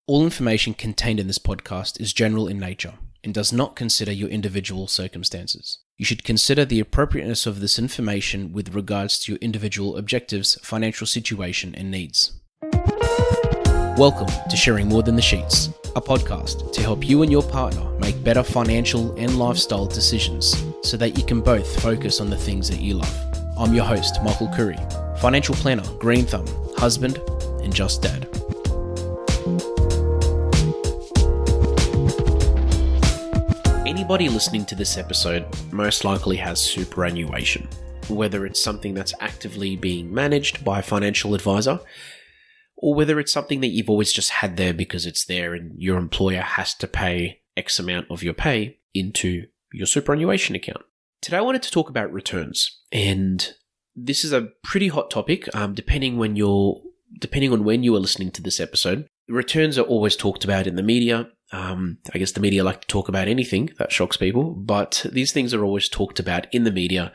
All information contained in this podcast is general in nature and does not consider your individual circumstances. You should consider the appropriateness of this information with regards to your individual objectives, financial situation, and needs. Welcome to Sharing More Than the Sheets, a podcast to help you and your partner make better financial and lifestyle decisions so that you can both focus on the things that you love. I'm your host, Michael Khouri, financial planner, green thumb, husband, and just dad. Anybody listening to this episode most likely has superannuation, whether it's something that's actively being managed by a financial advisor, or whether it's something that you've always just had there because it's there and your employer has to pay X amount of your pay into your superannuation account. Today I wanted to talk about returns, and this is a pretty hot topic depending on when you are listening to this episode. Returns are always talked about in the media. I guess the media like to talk about anything that shocks people, but these things are always talked about in the media.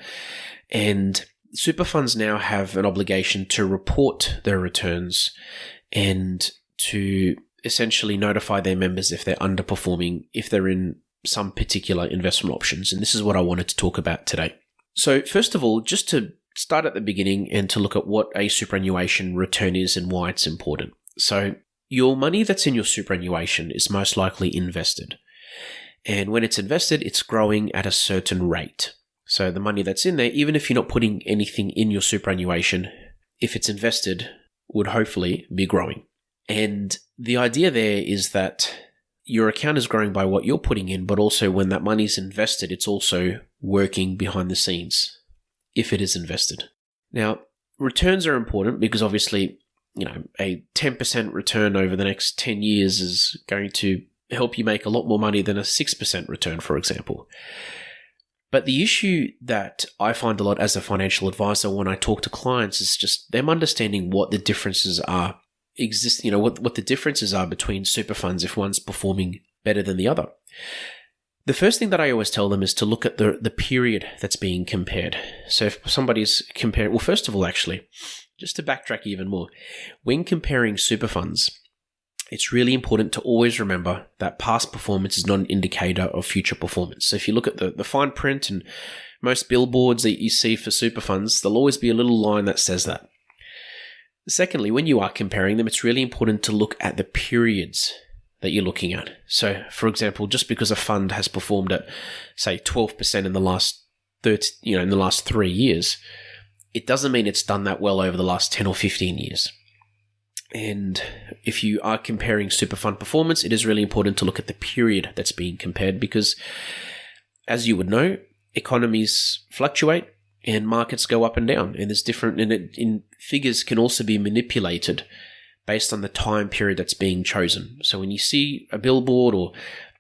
And super funds now have an obligation to report their returns and to essentially notify their members if they're underperforming, if they're in some particular investment options. And this is what I wanted to talk about today. So first of all, just to start at the beginning and to look at what a superannuation return is and why it's important. So your money that's in your superannuation is most likely invested. And when it's invested, it's growing at a certain rate. So the money that's in there, even if you're not putting anything in your superannuation, if it's invested, would hopefully be growing. And the idea there is that your account is growing by what you're putting in, but also when that money is invested, it's also working behind the scenes if it is invested. Now, returns are important because obviously, a 10% return over the next 10 years is going to help you make a lot more money than a 6% return, for example. But the issue that I find a lot as a financial advisor when I talk to clients is just them understanding what the differences are what the differences are between super funds if one's performing better than the other. The first thing that I always tell them is to look at the period that's being compared. So if somebody's comparing, well, first of all, actually, just to backtrack even more, when comparing super funds, it's really important to always remember that past performance is not an indicator of future performance. So if you look at the fine print and most billboards that you see for super funds, there'll always be a little line that says that. Secondly, when you are comparing them, it's really important to look at the periods that you're looking at. So, for example, just because a fund has performed at, say, 12% in the last 3 years, it doesn't mean it's done that well over the last 10 or 15 years. And if you are comparing super fund performance, it is really important to look at the period that's being compared because, as you would know, economies fluctuate and markets go up and down, and there's different, and figures can also be manipulated based on the time period that's being chosen. So when you see a billboard or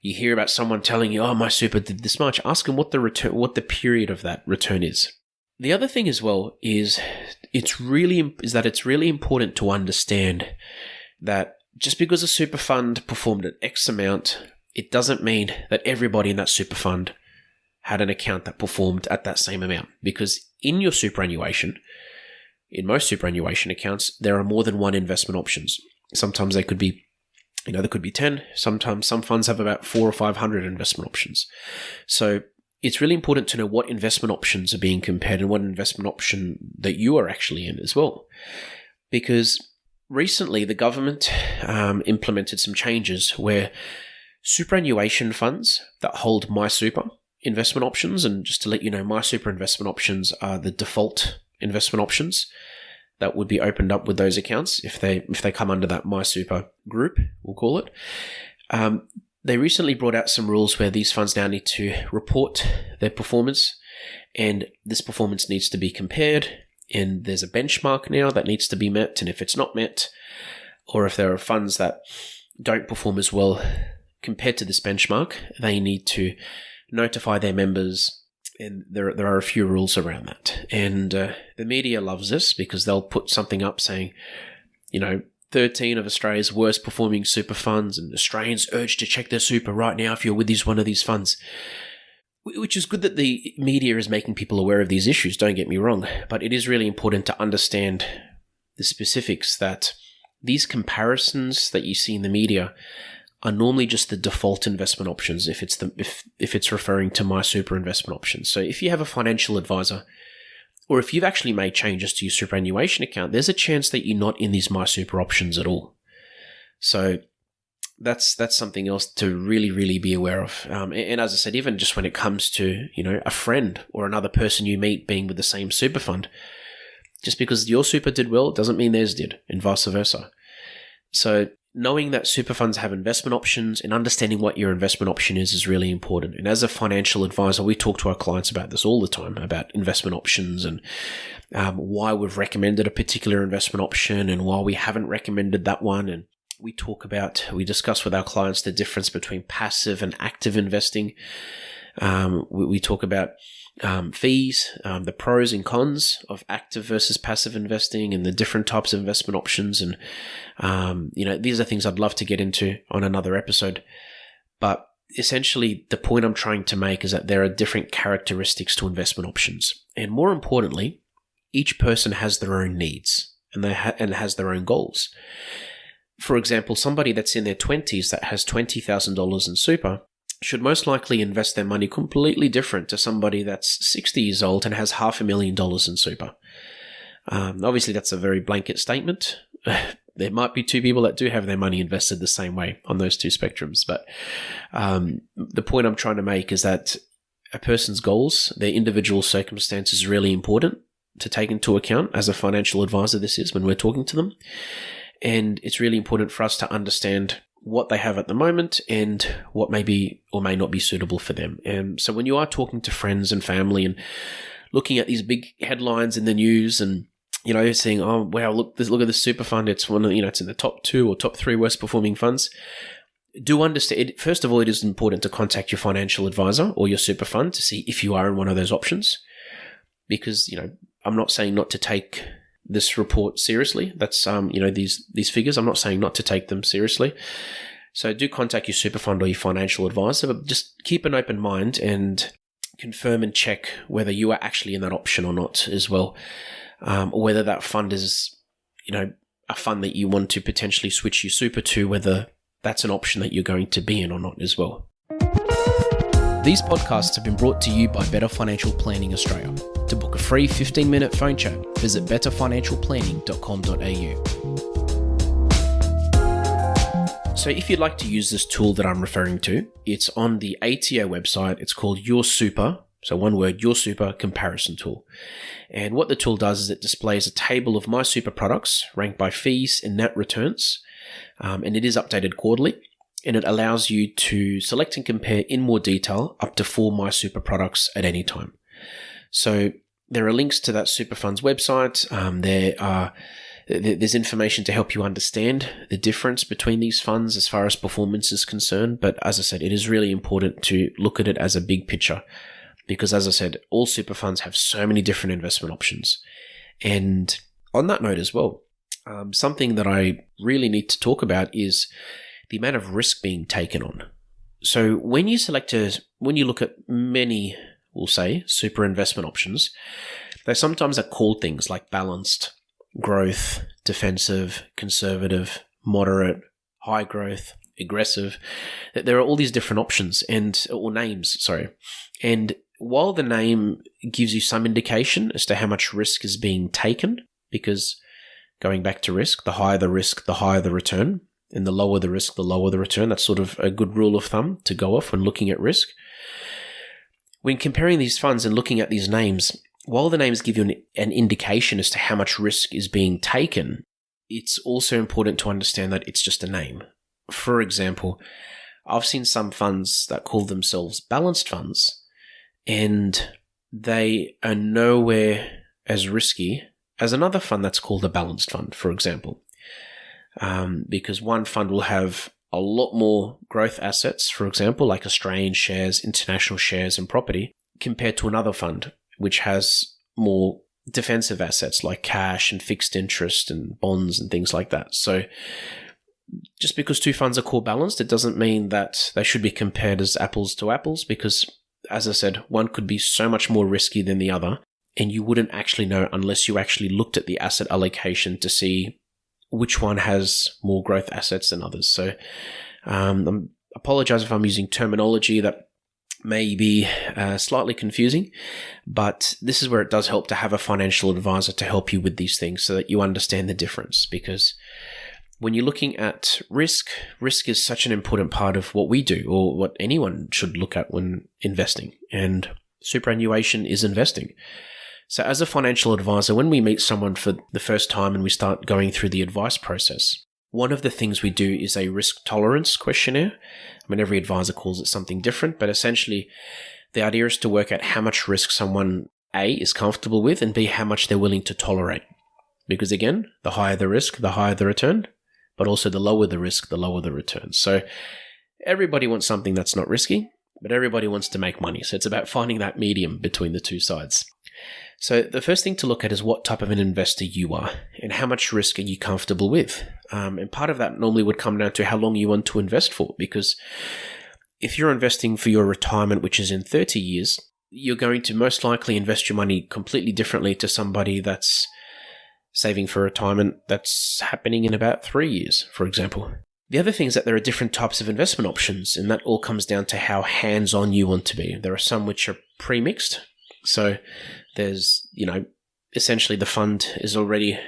you hear about someone telling you, "Oh, my super did this much," ask them what the period of that return is. The other thing as well is it's really important to understand that just because a super fund performed at X amount, it doesn't mean that everybody in that super fund had an account that performed at that same amount. Because in your superannuation, in most superannuation accounts, there are more than one investment options. Sometimes there could be 10. Sometimes some funds have about 400 or 500 investment options. So it's really important to know what investment options are being compared and what investment option that you are actually in as well. Because recently the government implemented some changes where superannuation funds that hold MySuper investment options, and just to let you know, MySuper investment options are the default investment options that would be opened up with those accounts if they come under that MySuper group, we'll call it. They recently brought out some rules where these funds now need to report their performance, and this performance needs to be compared, and there's a benchmark now that needs to be met, and if it's not met, or if there are funds that don't perform as well compared to this benchmark, they need to notify their members, and there are a few rules around that. And the media loves this because they'll put something up saying, 13 of Australia's worst performing super funds, and Australians urged to check their super right now if you're with one of these funds. Which is good that the media is making people aware of these issues, don't get me wrong, but it is really important to understand the specifics that these comparisons that you see in the media are normally just the default investment options if it's referring to My Super investment options. So if you have a financial advisor, or if you've actually made changes to your superannuation account, there's a chance that you're not in these My Super options at all. So that's something else to really, really be aware of. And as I said, even just when it comes to, a friend or another person you meet being with the same super fund, just because your super did well doesn't mean theirs did, and vice versa. So knowing that super funds have investment options and understanding what your investment option is really important. And as a financial advisor, we talk to our clients about this all the time, about investment options and why we've recommended a particular investment option and why we haven't recommended that one. And we discuss with our clients the difference between passive and active investing. We talk about fees, the pros and cons of active versus passive investing and the different types of investment options. And, these are things I'd love to get into on another episode. But essentially, the point I'm trying to make is that there are different characteristics to investment options. And more importantly, each person has their own needs and has their own goals. For example, somebody that's in their 20s that has $20,000 in super should most likely invest their money completely different to somebody that's 60 years old and has $500,000 in super. Obviously, that's a very blanket statement. There might be two people that do have their money invested the same way on those two spectrums. But the point I'm trying to make is that a person's goals, their individual circumstance is really important to take into account as a financial advisor. This is when we're talking to them. And it's really important for us to understand what they have at the moment and what may be or may not be suitable for them. And so when you are talking to friends and family and looking at these big headlines in the news and, saying, oh, wow, look at this super fund. It's one of, it's in the top 2 or top 3 worst performing funds. Do understand, first of all, it is important to contact your financial advisor or your super fund to see if you are in one of those options. Because, I'm not saying not to take this report seriously. That's, these figures, I'm not saying not to take them seriously. So do contact your super fund or your financial advisor, but just keep an open mind and confirm and check whether you are actually in that option or not as well. Or whether that fund is, a fund that you want to potentially switch your super to, whether that's an option that you're going to be in or not as well. These podcasts have been brought to you by Better Financial Planning Australia. To book a free 15-minute phone chat, visit betterfinancialplanning.com.au. So if you'd like to use this tool that I'm referring to, it's on the ATO website. It's called Your Super. So one word, Your Super Comparison Tool. And what the tool does is it displays a table of My Super products ranked by fees and net returns. And it is updated quarterly. And it allows you to select and compare in more detail up to 4 My Super products at any time. So there are links to that super fund's website. There's information to help you understand the difference between these funds as far as performance is concerned. But as I said, it is really important to look at it as a big picture because, as I said, all super funds have so many different investment options. And on that note as well, something that I really need to talk about is the amount of risk being taken on. So when you look at many, we'll say, super investment options, they sometimes are called things like balanced, growth, defensive, conservative, moderate, high growth, aggressive. There are all these different options or names. And while the name gives you some indication as to how much risk is being taken, because going back to risk, the higher the risk, the higher the return. And the lower the risk, the lower the return. That's sort of a good rule of thumb to go off when looking at risk. When comparing these funds and looking at these names, while the names give you an indication as to how much risk is being taken, it's also important to understand that it's just a name. For example, I've seen some funds that call themselves balanced funds, and they are nowhere as risky as another fund that's called a balanced fund, for example. Because one fund will have a lot more growth assets, for example, like Australian shares, international shares, and property, compared to another fund, which has more defensive assets like cash and fixed interest and bonds and things like that. So just because two funds are called balanced, it doesn't mean that they should be compared as apples to apples, because, as I said, one could be so much more risky than the other, and you wouldn't actually know unless you actually looked at the asset allocation to see which one has more growth assets than others. So I apologize if I'm using terminology that may be slightly confusing, but this is where it does help to have a financial advisor to help you with these things so that you understand the difference. Because when you're looking at risk is such an important part of what we do, or what anyone should look at when investing. And superannuation is investing. So as a financial advisor, when we meet someone for the first time and we start going through the advice process, one of the things we do is a risk tolerance questionnaire. I mean, every advisor calls it something different, but essentially the idea is to work out how much risk someone A, is comfortable with, and B, how much they're willing to tolerate. Because again, the higher the risk, the higher the return, but also the lower the risk, the lower the return. So everybody wants something that's not risky, but everybody wants to make money. So it's about finding that medium between the two sides. So the first thing to look at is what type of an investor you are and how much risk are you comfortable with. And part of that normally would come down to how long you want to invest for, because if you're investing for your retirement, which is in 30 years, you're going to most likely invest your money completely differently to somebody that's saving for retirement that's happening in about 3 years, for example. The other thing is that there are different types of investment options, and that all comes down to how hands-on you want to be. There are some which are pre-mixed. So there's, essentially the fund is already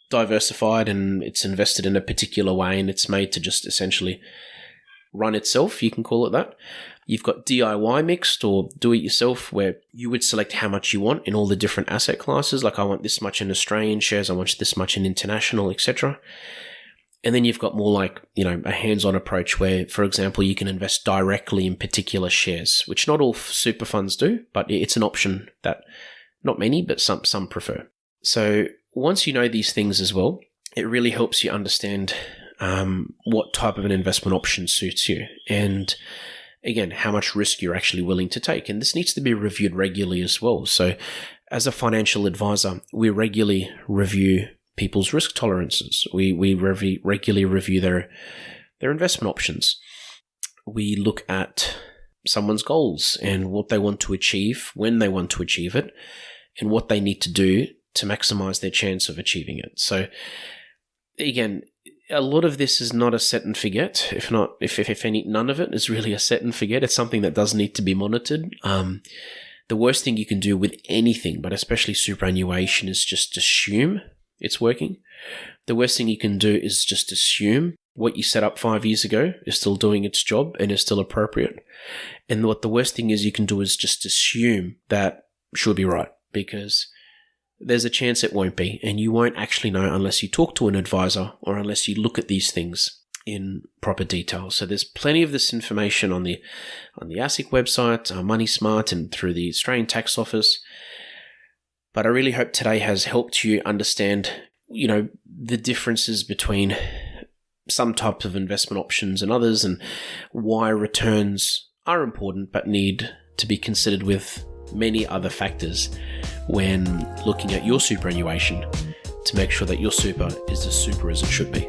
diversified and it's invested in a particular way and it's made to just essentially run itself, you can call it that. You've got DIY mixed or do-it-yourself, where you would select how much you want in all the different asset classes. Like, I want this much in Australian shares, I want this much in international, etc. And then you've got more like, a hands-on approach where, for example, you can invest directly in particular shares, which not all super funds do, but it's an option that not many, but some prefer. So once you know these things as well, it really helps you understand what type of an investment option suits you. And again, how much risk you're actually willing to take. And this needs to be reviewed regularly as well. So as a financial advisor, we regularly review people's risk tolerances. We regularly review their investment options. We look at someone's goals and what they want to achieve, when they want to achieve it, and what they need to do to maximize their chance of achieving it. So again, a lot of this is not a set and forget. If any, none of it is really a set and forget. It's something that does need to be monitored. The worst thing you can do with anything, but especially superannuation, is just assume it's working. The worst thing you can do is just assume what you set up 5 years ago is still doing its job and is still appropriate. And what the worst thing is you can do is just assume that should be right, because there's a chance it won't be, and you won't actually know unless you talk to an advisor or unless you look at these things in proper detail. So there's plenty of this information on the ASIC website, Money Smart, and through the Australian Tax Office. But I really hope today has helped you understand, the differences between some types of investment options and others, and why returns are important but need to be considered with many other factors when looking at your superannuation to make sure that your super is as super as it should be.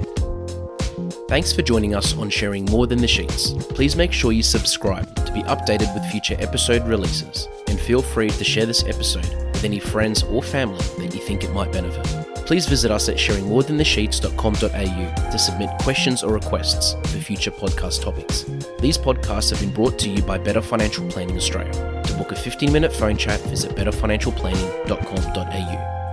Thanks for joining us on Sharing More Than the Sheets. Please make sure you subscribe to be updated with future episode releases, and feel free to share this episode with any friends or family that you think it might benefit. Please visit us at sharingmorethanthesheets.com.au to submit questions or requests for future podcast topics. These podcasts have been brought to you by Better Financial Planning Australia. To book a 15-minute phone chat, visit betterfinancialplanning.com.au.